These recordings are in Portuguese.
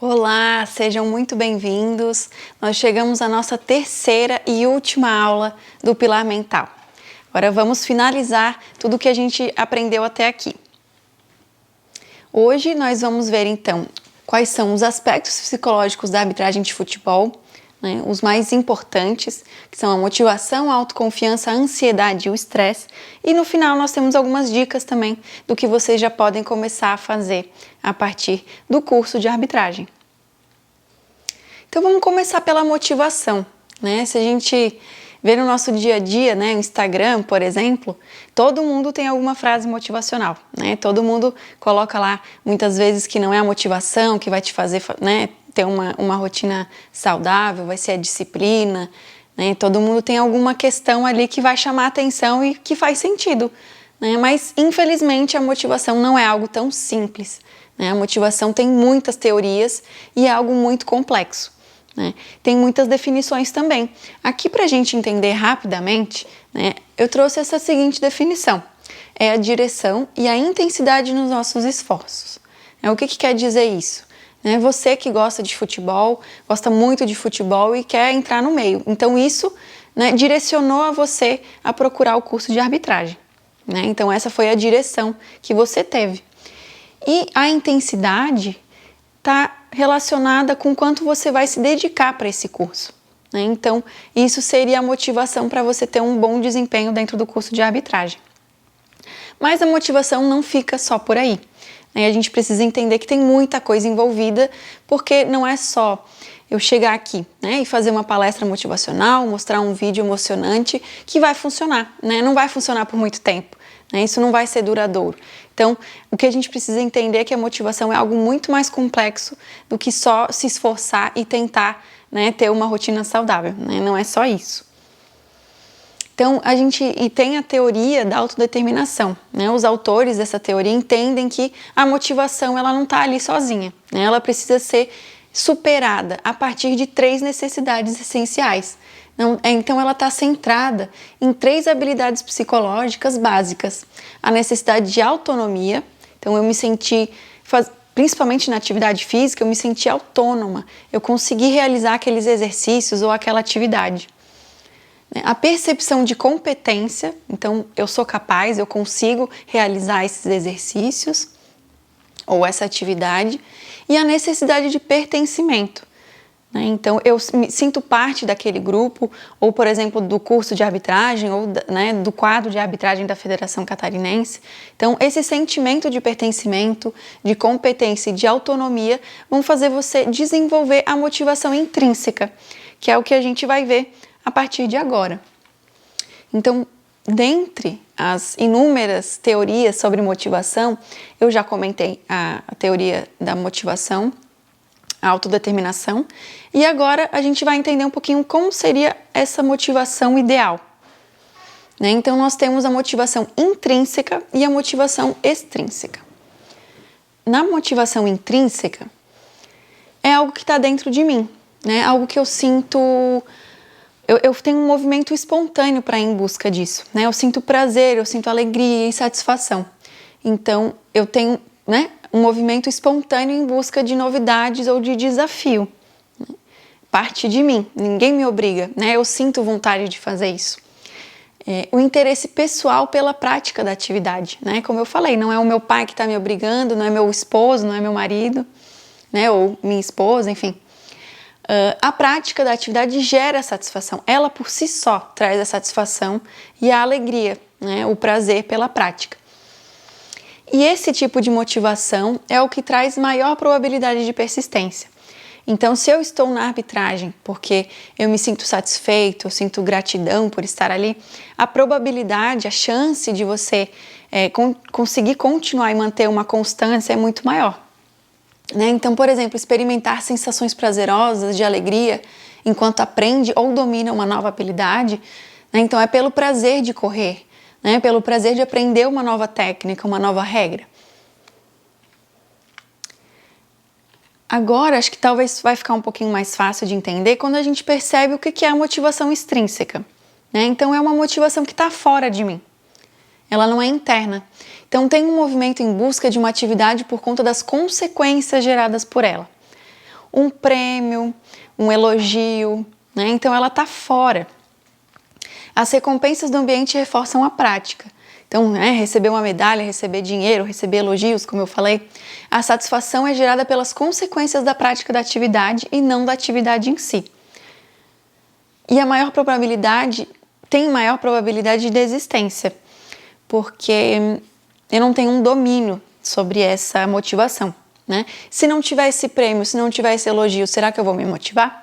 Olá, sejam muito bem-vindos. Nós chegamos à nossa terceira e última aula do Pilar Mental. Agora vamos finalizar tudo o que a gente aprendeu até aqui. Hoje nós vamos ver então quais são os aspectos psicológicos da arbitragem de futebol, os mais importantes, que são a motivação, a autoconfiança, a ansiedade e o estresse. E no final nós temos algumas dicas também do que vocês já podem começar a fazer a partir do curso de arbitragem. Então vamos começar pela motivação, Se a gente vê no nosso dia a dia, no Instagram, por exemplo, todo mundo tem alguma frase motivacional, Todo mundo coloca lá, muitas vezes, que não é a motivação que vai te fazer, ter uma rotina saudável, vai ser a disciplina, Todo mundo tem alguma questão ali que vai chamar a atenção e que faz sentido, Mas, infelizmente, a motivação não é algo tão simples, A motivação tem muitas teorias e é algo muito complexo, Tem muitas definições também. Aqui, para a gente entender rapidamente, eu trouxe essa seguinte definição: é a direção e a intensidade nos nossos esforços. O que quer dizer isso? Você que gosta de futebol, gosta muito de futebol e quer entrar no meio. Então isso direcionou a você a procurar o curso de arbitragem. Então essa foi a direção que você teve. E a intensidade está relacionada com quanto você vai se dedicar para esse curso. Então isso seria a motivação para você ter um bom desempenho dentro do curso de arbitragem. Mas a motivação não fica só por aí. A gente precisa entender que tem muita coisa envolvida, porque não é só eu chegar aqui e fazer uma palestra motivacional, mostrar um vídeo emocionante que vai funcionar, Não vai funcionar por muito tempo, Isso não vai ser duradouro. Então, o que a gente precisa entender é que a motivação é algo muito mais complexo do que só se esforçar e tentar ter uma rotina saudável, Não é só isso. Então, tem a teoria da autodeterminação, Os autores dessa teoria entendem que a motivação ela não está ali sozinha, Ela precisa ser superada a partir de 3 necessidades essenciais. Então, ela está centrada em 3 habilidades psicológicas básicas. A necessidade de autonomia, então eu me senti, principalmente na atividade física, eu me senti autônoma, eu consegui realizar aqueles exercícios ou aquela atividade. A percepção de competência, então eu sou capaz, eu consigo realizar esses exercícios ou essa atividade, e a necessidade de pertencimento. Então eu me sinto parte daquele grupo, ou por exemplo do curso de arbitragem, ou do quadro de arbitragem da Federação Catarinense. Então esse sentimento de pertencimento, de competência e de autonomia vão fazer você desenvolver a motivação intrínseca, que é o que a gente vai ver a partir de agora. Então, dentre as inúmeras teorias sobre motivação, eu já comentei a teoria da motivação, a autodeterminação, e agora a gente vai entender um pouquinho como seria essa motivação ideal. Então, nós temos a motivação intrínseca e a motivação extrínseca. Na motivação intrínseca, é algo que está dentro de mim, algo que eu sinto. Eu tenho um movimento espontâneo para ir em busca disso, Eu sinto prazer, eu sinto alegria e satisfação. Então, eu tenho um movimento espontâneo em busca de novidades ou de desafio. Parte de mim, ninguém me obriga, Eu sinto vontade de fazer isso. O interesse pessoal pela prática da atividade, Como eu falei, não é o meu pai que está me obrigando, não é meu esposo, não é meu marido, ou minha esposa, enfim. A prática da atividade gera satisfação. Ela por si só traz a satisfação e a alegria, o prazer pela prática. E esse tipo de motivação é o que traz maior probabilidade de persistência. Então, se eu estou na arbitragem porque eu me sinto satisfeito, eu sinto gratidão por estar ali, a probabilidade, a chance de você conseguir continuar e manter uma constância é muito maior. Então, por exemplo, experimentar sensações prazerosas de alegria enquanto aprende ou domina uma nova habilidade, então é pelo prazer de correr, pelo prazer de aprender uma nova técnica, uma nova regra. Agora, acho que talvez vai ficar um pouquinho mais fácil de entender quando a gente percebe o que é a motivação extrínseca. Então, é uma motivação que está fora de mim. Ela não é interna. Então tem um movimento em busca de uma atividade por conta das consequências geradas por ela. um prêmio, um elogio, né? Então ela está fora. As recompensas do ambiente reforçam a prática. Então, receber uma medalha, receber dinheiro, receber elogios, como eu falei, a satisfação é gerada pelas consequências da prática da atividade e não da atividade em si. E tem maior probabilidade de desistência, porque eu não tenho um domínio sobre essa motivação, né? Se não tiver esse prêmio, se não tiver esse elogio, será que eu vou me motivar?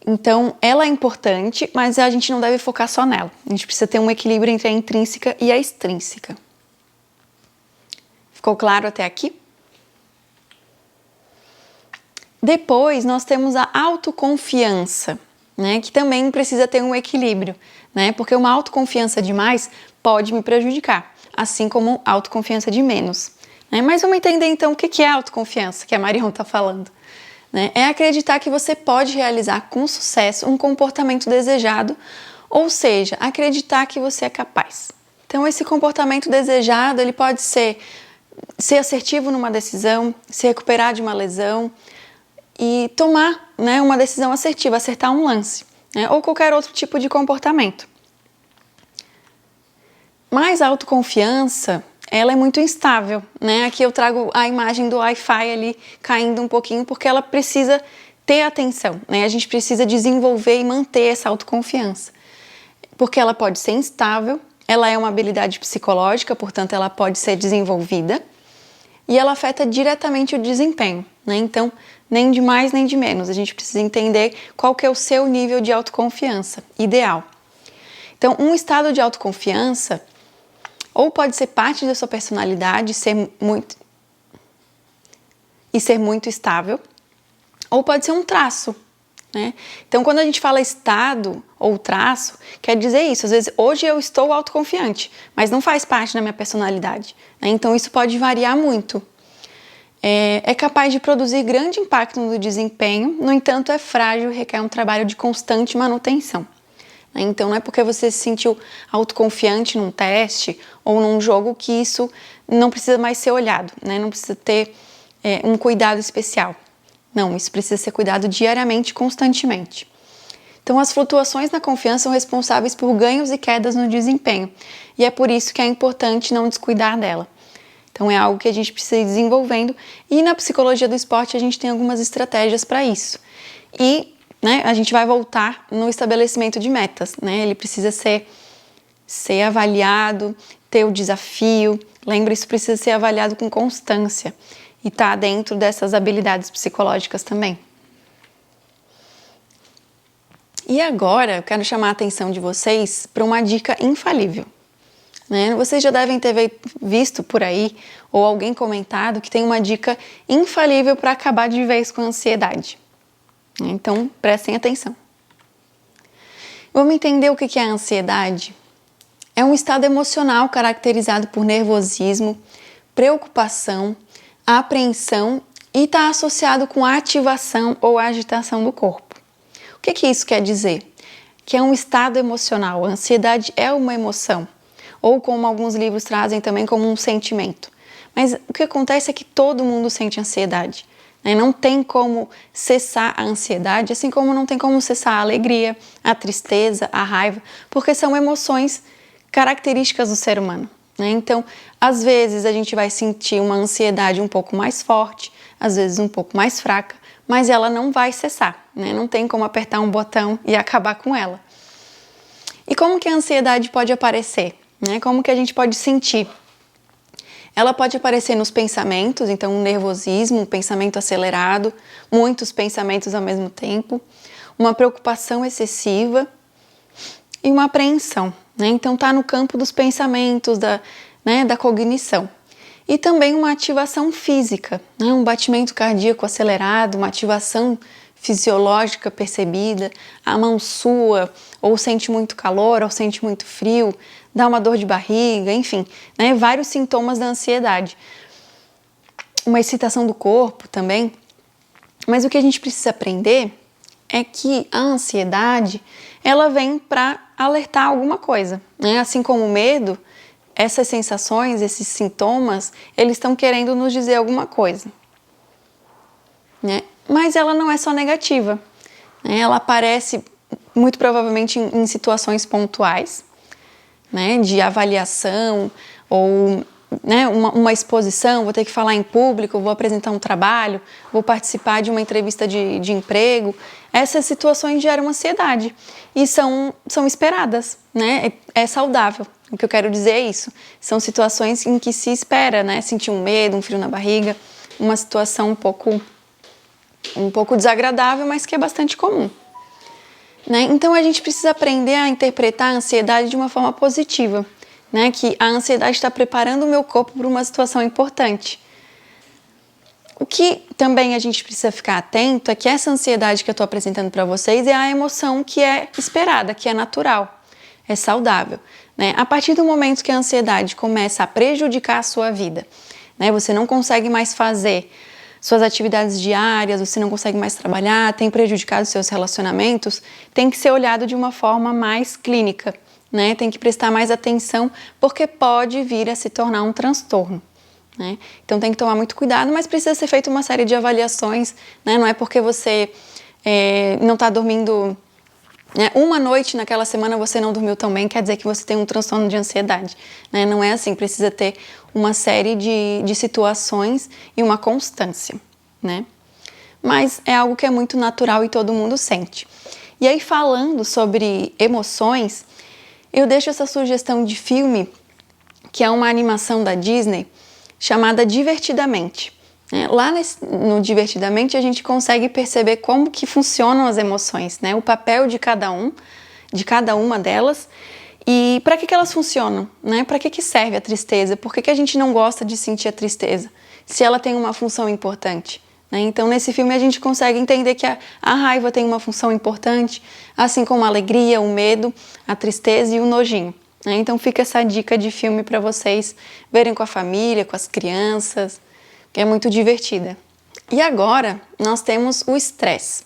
Então, ela é importante, mas a gente não deve focar só nela. A gente precisa ter um equilíbrio entre a intrínseca e a extrínseca. Ficou claro até aqui? Depois, nós temos a autoconfiança, né, que também precisa ter um equilíbrio, né, porque uma autoconfiança demais pode me prejudicar, assim como autoconfiança de menos. Né? Mas vamos entender então o que é autoconfiança, que a Marion está falando. Né? É acreditar que você pode realizar com sucesso um comportamento desejado, ou seja, acreditar que você é capaz. Então, esse comportamento desejado, ele pode ser assertivo numa decisão, se recuperar de uma lesão e tomar, né, uma decisão assertiva, acertar um lance, né, ou qualquer outro tipo de comportamento. Mas a autoconfiança, ela é muito instável, né? Aqui eu trago a imagem do Wi-Fi ali caindo um pouquinho, porque ela precisa ter atenção, né? A gente precisa desenvolver e manter essa autoconfiança, porque ela pode ser instável, ela é uma habilidade psicológica, portanto ela pode ser desenvolvida e ela afeta diretamente o desempenho, né? Então, nem de mais nem de menos, a gente precisa entender qual que é o seu nível de autoconfiança ideal. Então, um estado de autoconfiança ou pode ser parte da sua personalidade ser muito estável, ou pode ser um traço, né? Então, quando a gente fala estado ou traço, quer dizer isso. Às vezes, hoje eu estou autoconfiante, mas não faz parte da minha personalidade, né? Então, isso pode variar muito. É capaz de produzir grande impacto no desempenho, no entanto, é frágil e requer um trabalho de constante manutenção. Então, não é porque você se sentiu autoconfiante num teste ou num jogo que isso não precisa mais ser olhado, né? Não precisa ter um cuidado especial. Não, isso precisa ser cuidado diariamente, constantemente. Então, as flutuações na confiança são responsáveis por ganhos e quedas no desempenho. E é por isso que é importante não descuidar dela. Então, é algo que a gente precisa ir desenvolvendo. E na psicologia do esporte, a gente tem algumas estratégias para isso. E a gente vai voltar no estabelecimento de metas, né? Ele precisa ser avaliado, ter o desafio. Lembra, isso precisa ser avaliado com constância e está dentro dessas habilidades psicológicas também. E agora eu quero chamar a atenção de vocês para uma dica infalível. Né? Vocês já devem ter visto por aí ou alguém comentado que tem uma dica infalível para acabar de vez com a ansiedade. Então, prestem atenção. Vamos entender o que é a ansiedade? É um estado emocional caracterizado por nervosismo, preocupação, apreensão e está associado com a ativação ou agitação do corpo. O que isso quer dizer? Que é um estado emocional. A ansiedade é uma emoção, ou como alguns livros trazem também como um sentimento. Mas o que acontece é que todo mundo sente ansiedade. Não tem como cessar a ansiedade, assim como não tem como cessar a alegria, a tristeza, a raiva, porque são emoções características do ser humano. Então, às vezes a gente vai sentir uma ansiedade um pouco mais forte, às vezes um pouco mais fraca, mas ela não vai cessar. Não tem como apertar um botão e acabar com ela. E como que a ansiedade pode aparecer? Como que a gente pode sentir? Ela pode aparecer nos pensamentos, então um nervosismo, um pensamento acelerado, muitos pensamentos ao mesmo tempo, uma preocupação excessiva e uma apreensão. Então está no campo dos pensamentos, da cognição. E também uma ativação física, um batimento cardíaco acelerado, uma ativação fisiológica percebida, a mão sua, ou sente muito calor, ou sente muito frio, dá uma dor de barriga, enfim, vários sintomas da ansiedade. Uma excitação do corpo também. Mas o que a gente precisa aprender é que a ansiedade, ela vem para alertar alguma coisa. Assim como o medo, essas sensações, esses sintomas, eles estão querendo nos dizer alguma coisa. né? Mas ela não é só negativa, né? Ela aparece muito provavelmente em situações pontuais, né? De avaliação ou, né, uma exposição, vou ter que falar em público, vou apresentar um trabalho, vou participar de uma entrevista de emprego. Essas situações geram ansiedade e são esperadas, né? É saudável. O que eu quero dizer é isso. São situações em que se espera, né? Sentir um medo, um frio na barriga, uma situação um pouco desagradável, mas que é bastante comum, né? Então a gente precisa aprender a interpretar a ansiedade de uma forma positiva, né? Que a ansiedade está preparando o meu corpo para uma situação importante. O que também a gente precisa ficar atento é que essa ansiedade que eu estou apresentando para vocês é a emoção que é esperada, que é natural, é saudável, né? A partir do momento que a ansiedade começa a prejudicar a sua vida, né? Você não consegue mais fazer suas atividades diárias, você não consegue mais trabalhar, tem prejudicado seus relacionamentos, tem que ser olhado de uma forma mais clínica, né? Tem que prestar mais atenção, porque pode vir a se tornar um transtorno, né? Então tem que tomar muito cuidado, mas precisa ser feita uma série de avaliações, né? Não é porque você não está dormindo, né, uma noite naquela semana você não dormiu tão bem, quer dizer que você tem um transtorno de ansiedade, né? Não é assim, precisa ter uma série de situações e uma constância, né? Mas é algo que é muito natural e todo mundo sente. E aí, falando sobre emoções, eu deixo essa sugestão de filme, que é uma animação da Disney, chamada Divertidamente. Lá no Divertidamente a gente consegue perceber como que funcionam as emoções, né? O papel de cada uma delas e para que elas funcionam, né? Para que serve a tristeza? Por que a gente não gosta de sentir a tristeza, se ela tem uma função importante, né? Então nesse filme a gente consegue entender que a raiva tem uma função importante, assim como a alegria, o medo, a tristeza e o nojinho, né? Então fica essa dica de filme para vocês verem com a família, com as crianças, que é muito divertida. E agora nós temos o estresse,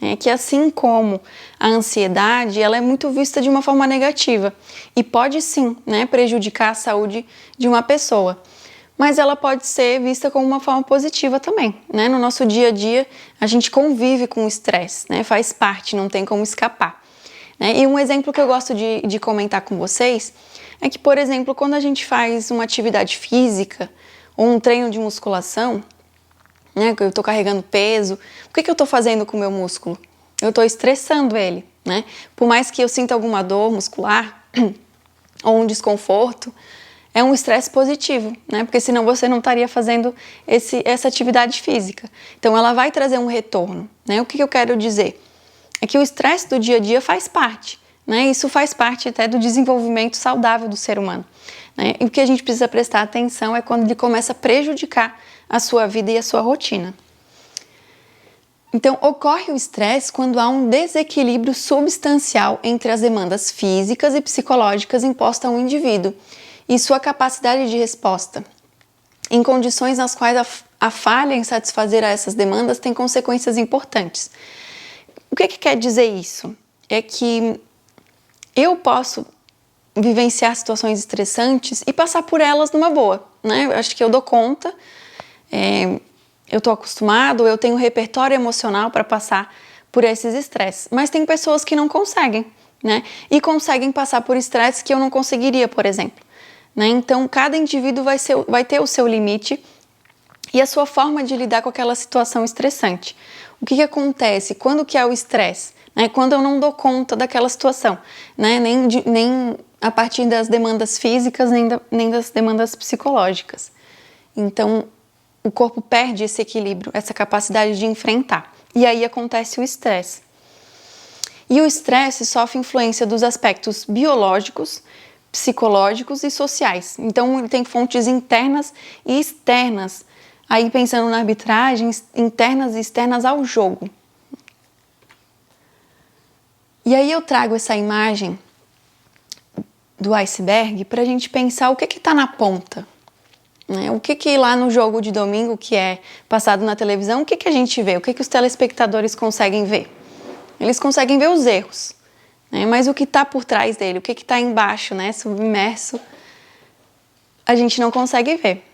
né, que assim como a ansiedade, ela é muito vista de uma forma negativa e pode sim, né, prejudicar a saúde de uma pessoa, mas ela pode ser vista como uma forma positiva também, né? No nosso dia a dia a gente convive com o estresse, né? Faz parte, não tem como escapar, né? E um exemplo que eu gosto de comentar com vocês é que, por exemplo, quando a gente faz uma atividade física ou um treino de musculação, né, que eu estou carregando peso, o que eu estou fazendo com o meu músculo? Eu estou estressando ele, né? Por mais que eu sinta alguma dor muscular ou um desconforto, é um estresse positivo, né? Porque senão você não estaria fazendo essa atividade física. Então ela vai trazer um retorno, né? O que eu quero dizer? É que o estresse do dia a dia faz parte, né? Isso faz parte até do desenvolvimento saudável do ser humano, né? E o que a gente precisa prestar atenção é quando ele começa a prejudicar a sua vida e a sua rotina. Então, ocorre o estresse quando há um desequilíbrio substancial entre as demandas físicas e psicológicas impostas ao indivíduo e sua capacidade de resposta, em condições nas quais a falha em satisfazer a essas demandas tem consequências importantes. O que quer dizer isso? É que eu posso vivenciar situações estressantes e passar por elas numa boa, né? Eu acho que eu dou conta, eu estou acostumado, eu tenho repertório emocional para passar por esses estresses. Mas tem pessoas que não conseguem, né? E conseguem passar por estresses que eu não conseguiria, por exemplo, né? Então, cada indivíduo vai ter o seu limite e a sua forma de lidar com aquela situação estressante. O que acontece? Quando que é o estresse? Né? Quando eu não dou conta daquela situação, né? Nem a partir das demandas físicas, nem das demandas psicológicas. Então, o corpo perde esse equilíbrio, essa capacidade de enfrentar. E aí acontece o estresse. E o estresse sofre influência dos aspectos biológicos, psicológicos e sociais. Então, ele tem fontes internas e externas. Aí, pensando na arbitragem, internas e externas ao jogo. E aí eu trago essa imagem do iceberg para a gente pensar o que está na ponta. Né? O que lá no jogo de domingo, que é passado na televisão, o que a gente vê? O que os telespectadores conseguem ver? Eles conseguem ver os erros, né? Mas o que está por trás dele, o que está embaixo, né? Submerso, a gente não consegue ver.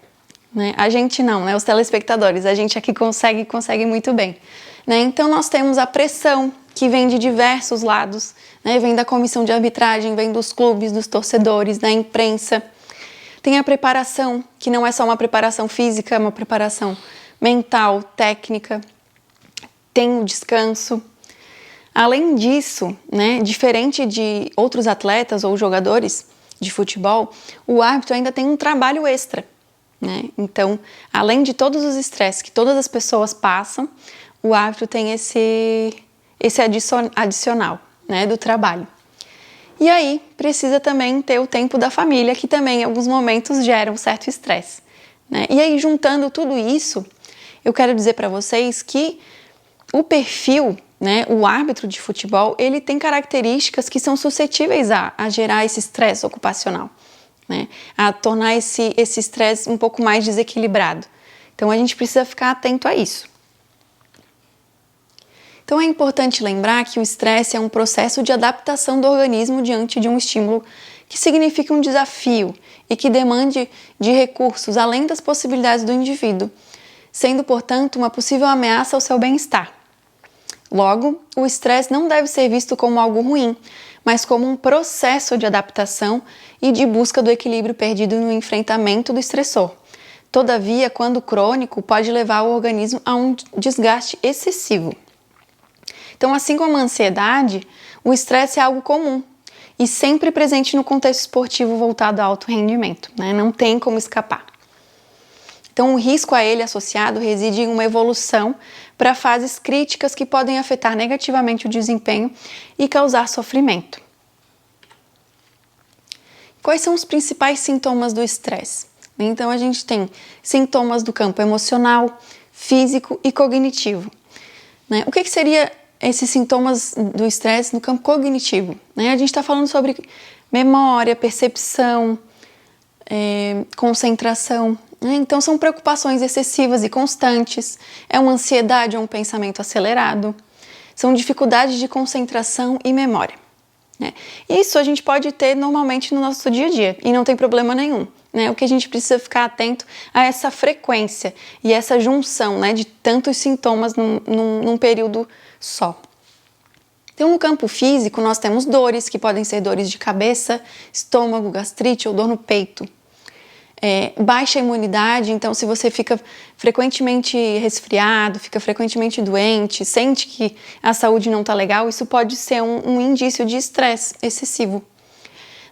né? A gente não, né? Os telespectadores, a gente aqui consegue muito bem, né? Então nós temos a pressão que vem de diversos lados, né? Vem da comissão de arbitragem, vem dos clubes, dos torcedores, da imprensa. Tem a preparação, que não é só uma preparação física, é uma preparação mental, técnica. Tem o descanso. Além disso, né, diferente de outros atletas ou jogadores de futebol, o árbitro ainda tem um trabalho extra, né? Então, além de todos os estresses que todas as pessoas passam, o árbitro tem esse adicional, né, do trabalho. E aí, precisa também ter o tempo da família, que também em alguns momentos gera um certo estresse, né? E aí, juntando tudo isso, eu quero dizer para vocês que o perfil, né, o árbitro de futebol, ele tem características que são suscetíveis a gerar esse estresse ocupacional, né, a tornar esse estresse um pouco mais desequilibrado. Então, a gente precisa ficar atento a isso. Então, é importante lembrar que o estresse é um processo de adaptação do organismo diante de um estímulo que significa um desafio e que demande de recursos além das possibilidades do indivíduo, sendo, portanto, uma possível ameaça ao seu bem-estar. Logo, o estresse não deve ser visto como algo ruim, mas como um processo de adaptação e de busca do equilíbrio perdido no enfrentamento do estressor. Todavia, quando crônico, pode levar o organismo a um desgaste excessivo. Então, assim como a ansiedade, o estresse é algo comum e sempre presente no contexto esportivo voltado ao alto rendimento, né? Não tem como escapar. Então, o risco a ele associado reside em uma evolução para fases críticas que podem afetar negativamente o desempenho e causar sofrimento. Quais são os principais sintomas do estresse? Então, a gente tem sintomas do campo emocional, físico e cognitivo, né? O que seria esses sintomas do estresse no campo cognitivo, né? A gente está falando sobre memória, percepção, concentração, né? Então são preocupações excessivas e constantes, é uma ansiedade ou um pensamento acelerado, são dificuldades de concentração e memória, né? Isso a gente pode ter normalmente no nosso dia a dia e não tem problema nenhum, né? O que a gente precisa ficar atento a essa frequência e essa junção, né, de tantos sintomas num período só. Então, no campo físico, nós temos dores, que podem ser dores de cabeça, estômago, gastrite ou dor no peito. Baixa imunidade, então se você fica frequentemente resfriado, fica frequentemente doente, sente que a saúde não está legal, isso pode ser um indício de estresse excessivo.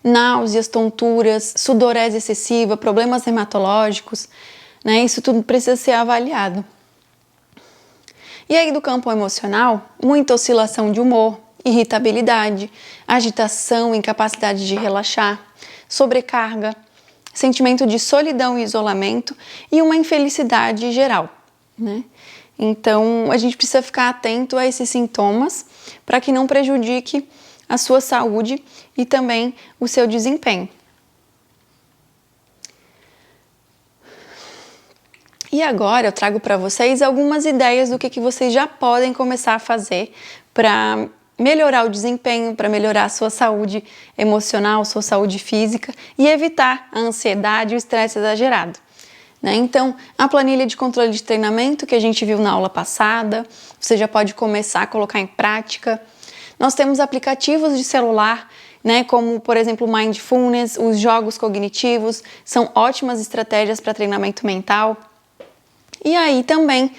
Náuseas, tonturas, sudorese excessiva, problemas hematológicos, né? Isso tudo precisa ser avaliado. E aí do campo emocional, muita oscilação de humor, irritabilidade, agitação, incapacidade de relaxar, sobrecarga, sentimento de solidão e isolamento e uma infelicidade geral, né? Então, a gente precisa ficar atento a esses sintomas para que não prejudique a sua saúde e também o seu desempenho. E agora eu trago para vocês algumas ideias do que vocês já podem começar a fazer para melhorar o desempenho, para melhorar a sua saúde emocional, sua saúde física e evitar a ansiedade e o estresse exagerado, né? Então, a planilha de controle de treinamento que a gente viu na aula passada, você já pode começar a colocar em prática. Nós temos aplicativos de celular, né, como, por exemplo, o Mindfulness, os jogos cognitivos, são ótimas estratégias para treinamento mental. E aí também,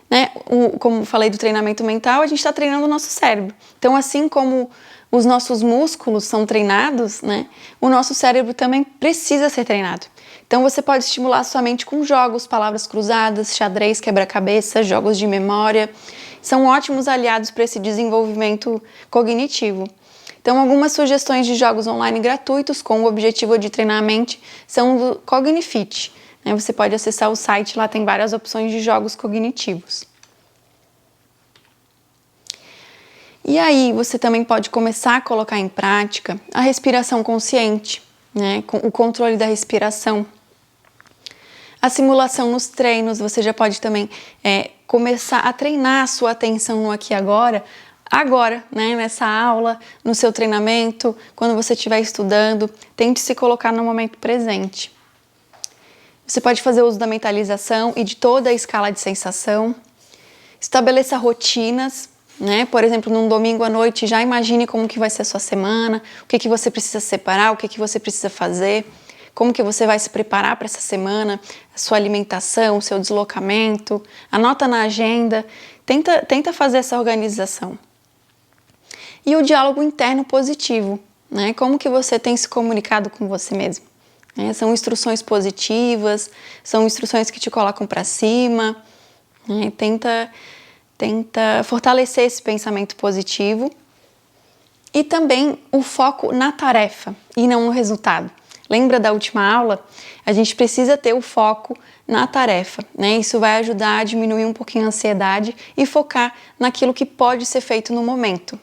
né, como falei do treinamento mental, a gente está treinando o nosso cérebro. Então, assim como os nossos músculos são treinados, né, o nosso cérebro também precisa ser treinado. Então, você pode estimular sua mente com jogos, palavras cruzadas, xadrez, quebra-cabeça, jogos de memória. São ótimos aliados para esse desenvolvimento cognitivo. Então, algumas sugestões de jogos online gratuitos com o objetivo de treinar a mente são do Cognifit. Você pode acessar o site, lá tem várias opções de jogos cognitivos. E aí você também pode começar a colocar em prática a respiração consciente, né? O controle da respiração. A simulação nos treinos, você já pode também começar a treinar a sua atenção no aqui e agora, né? Nessa aula, no seu treinamento, quando você estiver estudando, tente se colocar no momento presente. Você pode fazer uso da mentalização e de toda a escala de sensação. Estabeleça rotinas, né? Por exemplo, num domingo à noite, já imagine como que vai ser a sua semana, o que você precisa separar, o que você precisa fazer, como que você vai se preparar para essa semana, a sua alimentação, o seu deslocamento. Anota na agenda, tenta fazer essa organização. E o diálogo interno positivo, né? Como que você tem se comunicado com você mesmo? São instruções positivas, são instruções que te colocam para cima, né? Tenta fortalecer esse pensamento positivo. E também o foco na tarefa e não no resultado. Lembra da última aula? A gente precisa ter o foco na tarefa, né? Isso vai ajudar a diminuir um pouquinho a ansiedade e focar naquilo que pode ser feito no momento.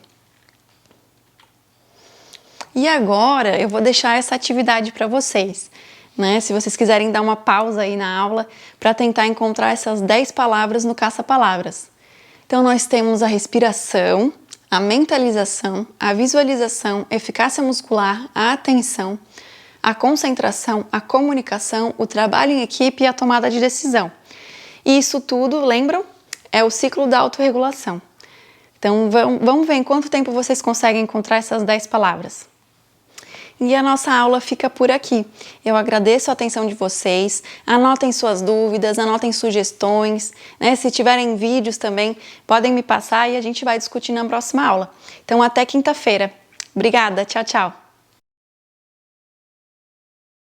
E agora eu vou deixar essa atividade para vocês, né? Se vocês quiserem dar uma pausa aí na aula para tentar encontrar essas 10 palavras no caça-palavras. Então nós temos a respiração, a mentalização, a visualização, eficácia muscular, a atenção, a concentração, a comunicação, o trabalho em equipe e a tomada de decisão. E isso tudo, lembram? É o ciclo da autorregulação. Então vamos ver em quanto tempo vocês conseguem encontrar essas 10 palavras. E a nossa aula fica por aqui. Eu agradeço a atenção de vocês, anotem suas dúvidas, anotem sugestões, né? Se tiverem vídeos também, podem me passar e a gente vai discutir na próxima aula. Então até quinta-feira. Obrigada, tchau, tchau!